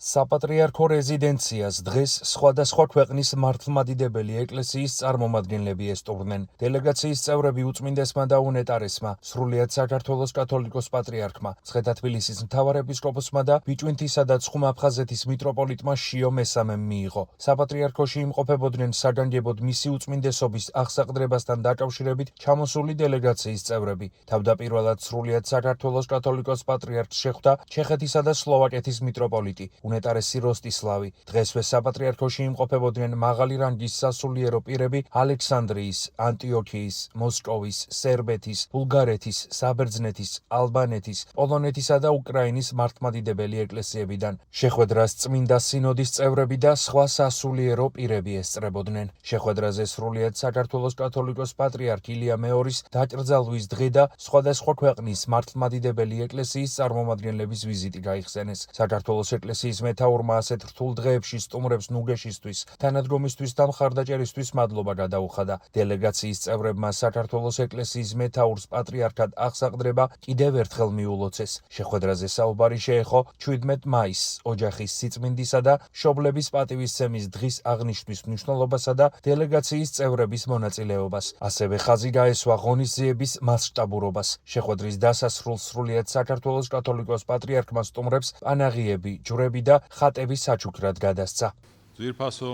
საპატრიარქო რეზიდენციას დღეს სხვადასხვა ქვეყნის მართლმადიდებელი ეკლესიის წარმომადგენლები ესტუმრნენ. დელეგაციის წევრები უწმინდესმა და უნეტარესმა, სრულიად საქართველოს კათოლიკოს პატრიარქმა, მცხეთა-თბილისის მთავარეპისკოპოსმა და ბიჭვინთისა და ცხუმ-აფხაზეთის მიტროპოლიტმა შიო მესამემ მიიღო. საპატრიარქოში იმყოფებოდნენ საგანგებოდ მისი უწმინდესობის აღსაყდრებასთან დაკავშირებით ჩამოსული დელეგაციის წევრები. თავდაპირველად სრულიად საქართველოს კათოლიკოს პატრიარქს შეხვდა ჩეხეთისა და სლოვაკეთის მიტროპოლიტი უნეტარესი როსტისლავი. დღესვე საპატრიარქოში იმყოფებოდნენ მაღალი რანგის სასულიერო პირები ალექსანდრიის, ანტიოქიის, მოსკოვის, სერბეთის, ბულგარეთის, საბერძნეთის, ალბანეთის, პოლონეთისა და უკრაინის მართლმადიდებელი ეკლესიებიდან. შეხვედრას წმინდა სინოდის წევრები და სხვა სასულიერო პირები ესწრებოდნენ. შეხვედრაზე სრულიად საქართველოს კათოლიკოს პატრიარქ ილია მეორის დაკრძალვის დღე და სხვადასხვა ქვეყნის მართლმადიდებელი ეკლესიის წარმომადგენლების ვიზიტი გაიხსენეს. საქართველოს ეკლესიის მეთაურმა ასეთ რთულ დღეებში სტუმრებს ნუგეშისთვის, თანადგომისთვის და მხარდაჭერისთვის მადლობა გადაუხადა. დელეგაციის წევრებმა საქართველოს ეკლესიის მეთაურს პატრიარქად აღსაყდრება კიდევ ერთხელ მიულოცეს. შეხვედრაზე საუბარი შეეხო 17 მაისს, ოჯახის სიწმინდისა და მშობლების პატივისცემის დღის აღნიშვნის მნიშვნელობასა და დელეგაციის წევრების მონაწილეობას. ასევე ხაზი გაესვა ღონისძიების მასშტაბურობას. შეხვედრის დასასრულს სრულიად საქართველოს კათოლიკოს პატრიარქმა სტუმრებს პანაღიები, ჯვრები და ხატები საჩუქრად გადასცა. ძვირფასო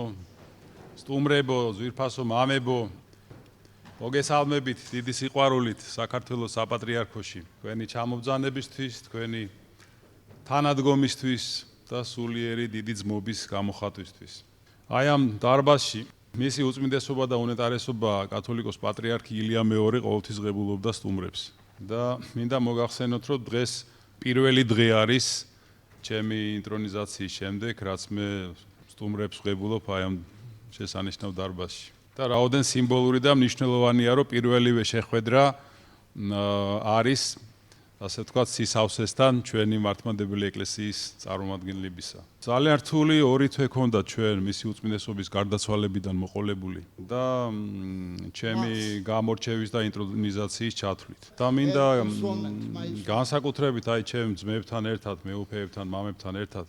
სტუმრებო, ძვირფასო მამებო, მოგესალმებით დიდი სიყვარულით საქართველოს საპატრიარქოში, თქვენი ჩამობრძანებისთვის, თქვენი თანადგომისთვის და სულიერი დიდი ძმობის გამოხატვისთვის. აი ამ დარბაზში მისი უწმინდესობა და უნეტარესობა კათოლიკოს პატრიარქი ილია მეორე ყოველთვის ღებულობდა სტუმრებს. და მინდა მოგახსენოთ, რომ დღეს პირველი დღე არის ჩემი ინტრონიზაციის შემდეგ, რაც მე სტუმრებს ვღებულობ აი ამ შესანიშნავ დარბაზში. და რაოდენ სიმბოლური და მნიშვნელოვანია, რომ პირველივე შეხვედრა არის, ასე ვთქვათ, სისავსესთან ჩვენი მართლმადიდებელი ეკლესიის წარმომადგენლებისა. ძალიან რთული 2 თვე ჰქონდა ჩვენ მისი უწმინდესობის გარდაცვალებიდან მოყოლებული და ჩემი გამორჩევის და ინტრონიზაციის ჩათვლით. და მინდა განსაკუთრებით აი ჩემ ძმებთან ერთად, მეუფეებთან, მამებთან ერთად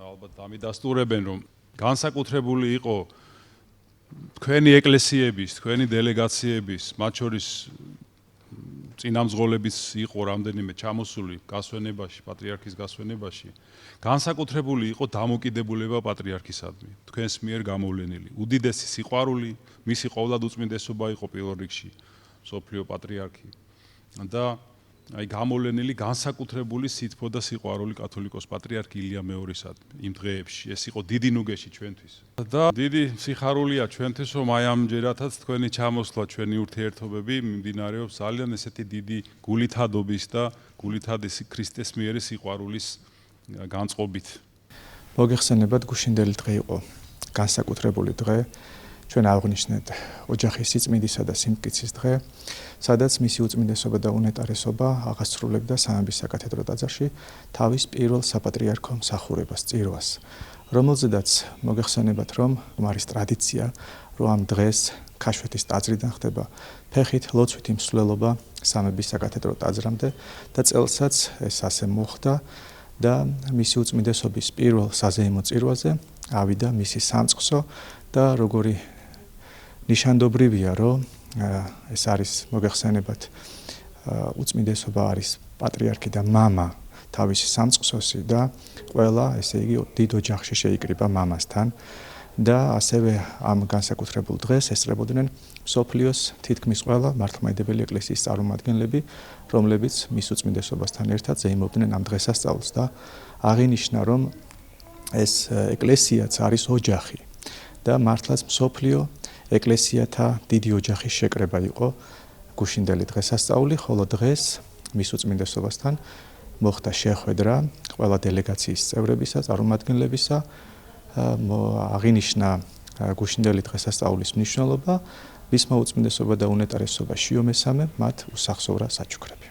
ალბათ ამიდასტურებენ, რომ განსაკუთრებული იყო თქვენი ეკლესიების, თქვენი დელეგაციების, მათ შორის წინამძღოლებიც იყო რამდენიმე ჩამოსული გასვენებაში, პატრიარქის გასვენებაში. განსაკუთრებული იყო დამოკიდებულება პატრიარქისადმი, თქვენს მიერ გამოვლენილი. უდიდესი სიყვარული, მისი ყოვლად უწმინდესობა იყო პირველ რიგში, მსოფლიო პატრიარქი. და აი გამოვლენილი განსაკუთრებული სითბო და სიყვარული კათოლიკოს პატრიარქ ილია მეორისადმი იმ დღეებში. ეს იყო დიდი ნუგეში ჩვენთვის. და დიდი სიხარულია ჩვენთვის, რომ აი ამჯერადაც თქვენი ჩამოსვლა, ჩვენი ურთიერთობები მიმდინარეობს ძალიან ესეთი დიდი გულითადობის და გულითადი ქრისტეს მიერი სიყვარულის განწყობით. მოგეხსენებათ, გუშინდელი დღე იყო განსაკუთრებული დღე. ჩვენ აღვნიშნეთ ოჯახის სიწმინდისა და სიმტკიცის დღე, სადაც მისი უწმინდესობა და უნეტარესობა აღასრულებდა სამების საკათედრო ტაძარში თავის პირველ საპატრიარქო მსახურებას, წირვას, რომელზედაც მოგეხსენებათ, რომ არის ტრადიცია, რომ ამ დღეს ქაშვეთის ტაძრიდან ხდება ფეხით ლოცვითი მსვლელობა სამების საკათედრო ტაძრამდე და წელსაც ეს ასე მოხდა და მისი უწმინდესობის პირველ საზეიმო წირვაზე ავიდა მისი სამწყსო და როგორი ნიშანდობრივია, რომ ეს არის მოგეხსენებათ, უწმინდესობა არის პატრიარქი და მამა თავისი სამწყსოსი და ყველა, ესე იგი, დიდ ოჯახში შეიკრიბა მამასთან და ასევე ამ განსაკუთრებულ დღეს ესწრებოდნენ მსოფლიოს თითქმის ყველა მართლმადიდებელი ეკლესიის წარმომადგენლები, რომლებიც მის უწმინდესობასთან ერთად ზეიმობდნენ ამ დღესასწაულს და აღინიშნა, რომ ეს ეკლესიაც არის ოჯახი და მართლაც მსოფლიო ეკლესიათა დიდი ოჯახის შეკრება იყო გუშინდელი დღესასწაული, ხოლო დღეს მის უწმინდესობასთან მოხდა შეხვედრა ყველა დელეგაციის წევრებისა, წარმომადგენლებისა, აღინიშნა გუშინდელი დღესასწაულის მნიშვნელობა, მისმა უწმინდესობა და უნეტარესობა შიო მესამემ მათ უსახსოვრა საჩუქრები.